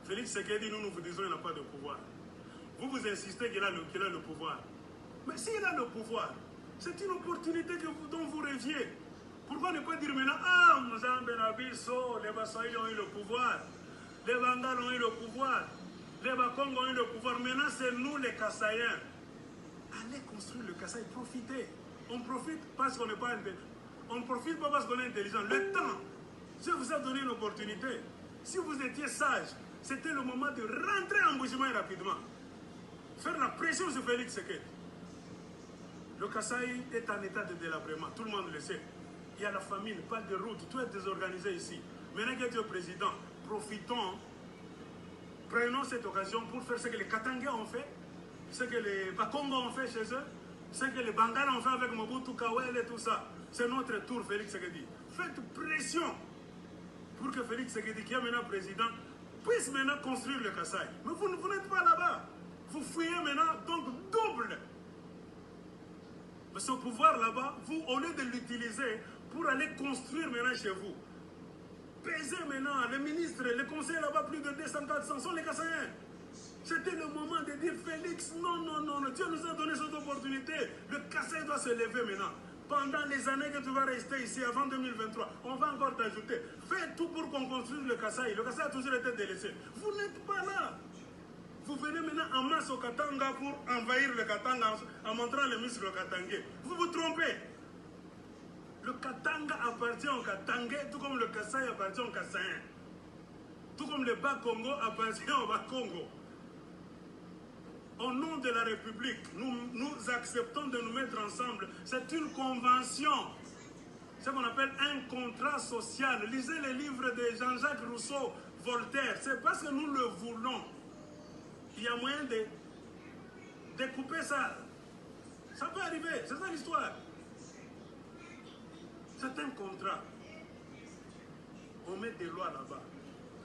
Félix Tshisekedi, nous vous disons qu'il n'a pas de pouvoir. Vous insistez qu'il a le pouvoir. Mais s'il a le pouvoir, c'est une opportunité dont vous rêviez. Pourquoi ne pas dire maintenant, ah, les Bassaïs ont eu le pouvoir, les Bangals ont eu le pouvoir, les Bakong ont eu le pouvoir, maintenant c'est nous les Kassaïens. Allez construire le Kasaï, profitez. On profite parce qu'on n'est pas intelligent. On ne profite pas parce qu'on est intelligent. Le temps, je vous ai donné une opportunité. Si vous étiez sage, c'était le moment de rentrer en mouvement rapidement. Faire la pression sur Félix Tshisekedi. Le Kasaï est en état de délabrement, tout le monde le sait. Il y a la famine, pas de route, tout est désorganisé ici. Maintenant que tu es président, profitons, prenons cette occasion pour faire ce que les Katangais ont fait, ce que les Bakongo ont fait chez eux, ce que les Bangala ont fait avec Mobutu Kawel et tout ça. C'est notre tour, Félix Tshisekedi. Faites pression pour que Félix Tshisekedi, qui est maintenant président, puisse maintenant construire le Kasaï. Mais vous n'êtes pas là-bas. Vous fouillez maintenant, donc double. Mais ce pouvoir là-bas, vous, au lieu de l'utiliser pour aller construire maintenant chez vous, peser maintenant les ministres, les conseillers là-bas, plus de 200-400 sont les Kassaïens. C'était le moment de dire Félix, non, Dieu nous a donné cette opportunité. Le Kasaï doit se lever maintenant. Pendant les années que tu vas rester ici, avant 2023, on va encore t'ajouter. Fais tout pour qu'on construise le Kasaï. Le Kasaï a toujours été délaissé. Vous n'êtes pas là. Vous venez maintenant en masse au Katanga pour envahir le Katanga en montrant les muscles katangais. Vous vous trompez. Le Katanga appartient au Katangais, tout comme le Kasaï appartient au Kassaïen. Tout comme le Bas-Congo appartient au Bas-Congo. Au nom de la République, nous acceptons de nous mettre ensemble. C'est une convention. C'est ce qu'on appelle un contrat social. Lisez les livres de Jean-Jacques Rousseau, Voltaire. C'est parce que nous le voulons. Il y a moyen de découper ça. Ça peut arriver, c'est ça l'histoire. C'est un contrat. On met des lois là-bas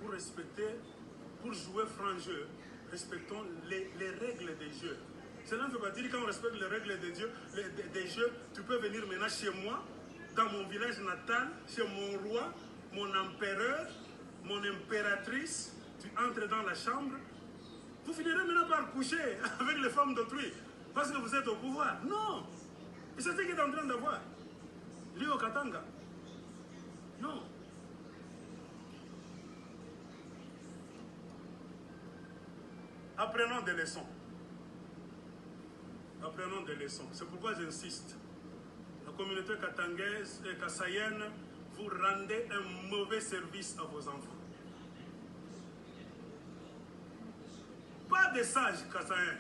pour respecter, pour jouer franc jeu. Respectons les règles des jeux. Cela ne veut pas dire que quand on respecte les règles des jeux, tu peux venir maintenant chez moi, dans mon village natal, chez mon roi, mon empereur, mon impératrice. Tu entres dans la chambre. Vous finirez maintenant par coucher avec les femmes d'autrui parce que vous êtes au pouvoir. Non. Et c'est ce qu'il est en train d'avoir. Lui au Katanga. Non. Apprenons des leçons. Apprenons des leçons. C'est pourquoi j'insiste. La communauté katangaise et kassaïenne, vous rendez un mauvais service à vos enfants. Pas de sages kassaïens.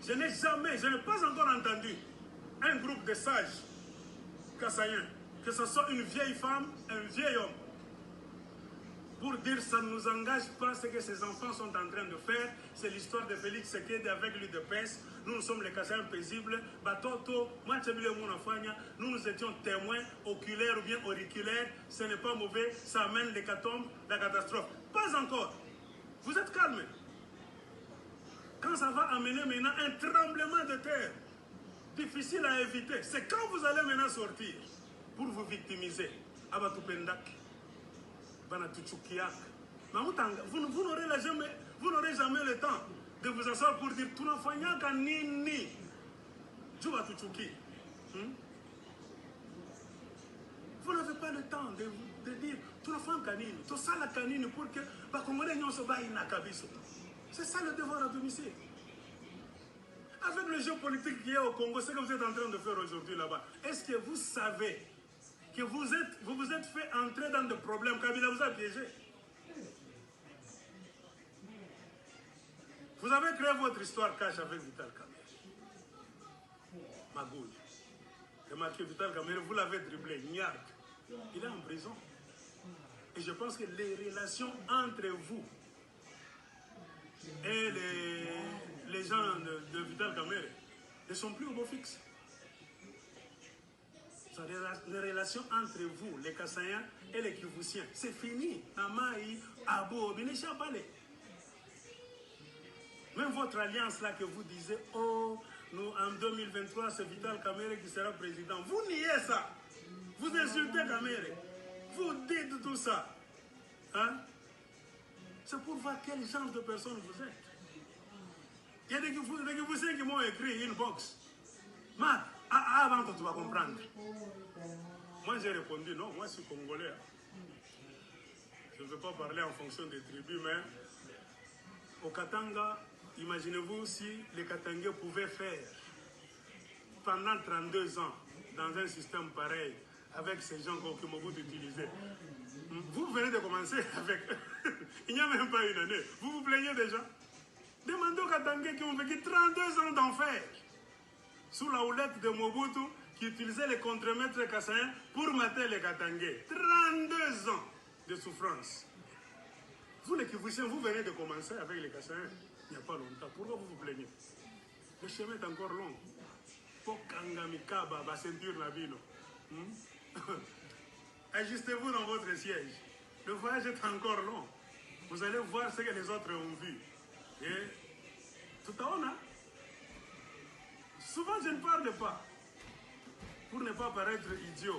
Je n'ai pas encore entendu un groupe de sages kassaïens, que ce soit une vieille femme, un vieil homme, pour dire ça ne nous engage pas ce que ces enfants sont en train de faire. C'est l'histoire de Félix Tshisekedi avec l'UDPS. Nous sommes les Kassaïens paisibles. Batoto, nous étions témoins oculaires ou bien auriculaires. Ce n'est pas mauvais, ça amène l'hécatombe, la catastrophe. Pas encore. Vous êtes calmes. Quand ça va amener maintenant un tremblement de terre, difficile à éviter, c'est quand vous allez maintenant sortir pour vous victimiser. Abatupendak. Vous n'aurez jamais le temps de vous asseoir pour dire Tunafanyaka nini Juba Tuchuki. Vous n'avez pas le temps de dire Tunafanyaka nini, Tosala kanini pour que Bakongolais n'ont pas inakabiso. C'est ça le devoir à domicile. Avec le jeu politique qui est au Congo, c'est ce que vous êtes en train de faire aujourd'hui là-bas. Est-ce que vous savez que vous vous êtes fait entrer dans des problèmes? Kabila vous a piégé. Vous avez créé votre histoire cache avec Vital Kamerhe. Magouille. Et marqué Vital Kamerhe, vous l'avez dribblé. Niark. Il est en prison. Et je pense que les relations entre vous et les gens de Vital Kamerhe ne sont plus au beau fixe. Les relations entre vous, les Kassaïens et les Kivusiens, c'est fini. Amaï, Abo, Binéchabale. Même votre alliance là que vous disiez, oh, nous en 2023, c'est Vital Kamerhe qui sera président. Vous niez ça. Vous insultez Kamerhe. Vous dites tout ça. Hein? C'est pour voir quel genre de personne vous êtes. Il y a des Guinéens qui m'ont écrit une box. Marc, avant tu vas comprendre. Moi j'ai répondu non, moi je suis congolais. Je ne veux pas parler en fonction des tribus, mais au Katanga, imaginez-vous si les Katangais pouvaient faire pendant 32 ans dans un système pareil, avec ces gens que Mobutu utilisait. Vous venez de commencer avec... Il n'y a même pas une année. Vous vous plaignez déjà? Demandez aux Katangais qui ont vécu 32 ans d'enfer sous la houlette de Mobutu qui utilisait les contremaîtres kassaïens pour mater les Katangais. 32 ans de souffrance. Vous les Kivusiens, vous venez de commencer avec les Kassaïens il n'y a pas longtemps. Pourquoi vous vous plaignez? Le chemin est encore long. Pokangamikaba, va ceinture la ville. Ajustez-vous dans votre siège. Le voyage est encore long. Vous allez voir ce que les autres ont vu. Et tout à l'heure, souvent je ne parle pas pour ne pas paraître idiot.